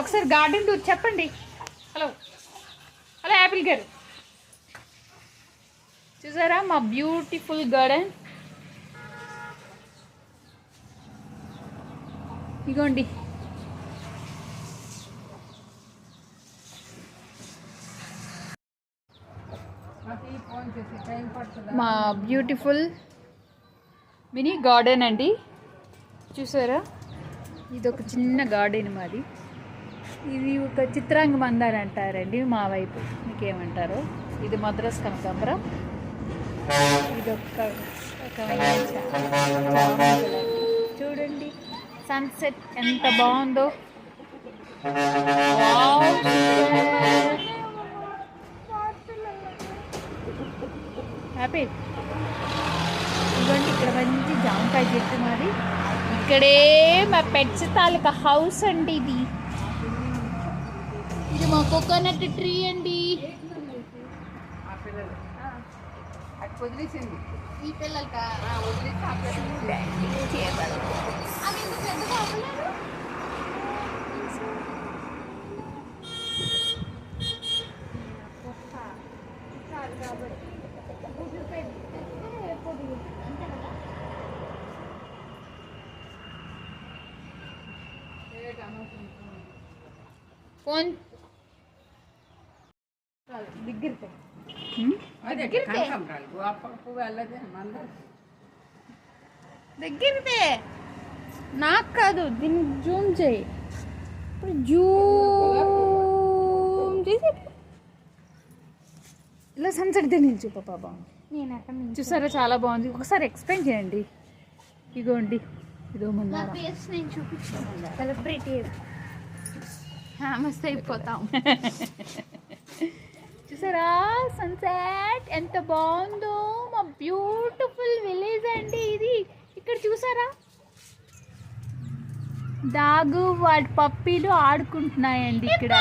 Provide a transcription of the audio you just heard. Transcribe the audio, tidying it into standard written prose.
ఒకసారి garden tour చెప్పండి. Hello hello Apple గారు, చూసారా మా బ్యూటిఫుల్ గార్డెన్? ఇగోండి, మా బ్యూటిఫుల్ మినీ గార్డెన్ అండి. చూసారా, ఇది ఒక చిన్న గార్డెన్ మాది. ఇది ఒక చిత్రాంగ మందార అంటారండి మా వైపు, మీకేమంటారో. ఇది మద్రాస్ కనకాంబరం. ఇది ఒక చూడండి సన్సెట్ ఎంత బాగుందో. హ్యాపీ. ఇదిగోండి ఇక్కడ మంచి జామకాయ చెట్టు మాది. ఇక్కడే మా పెట్స్ తాలూకా హౌస్ అండి. ఇది మా కోకోనట్ ట్రీ అండి. ఈ పిల్లలకి ఫోన్ దగ్గర దగ్గరదే, నాకు కాదు, దీన్ని జూమ్ చేయి. ఇప్పుడు జూమ్ చేసి ఇలా సన్సెట్ దీన్ని చూప బాగుంది. చూసారా చాలా బాగుంది. ఒకసారి ఎక్స్ప్లెయిన్ చేయండి. ఇగోండి, ఇదో ముందు నేను చూపించాను. సెలబ్రిటీ ఫేమస్ అయిపోతాం. చూసారా సన్సెట్ ఎంత బాగుందో. మా బ్యూటిఫుల్ విలేజ్ అండి ఇది. ఇక్కడ చూసారా డాగు వాటి పప్పీలు ఆడుకుంటున్నాయండి ఇక్కడ.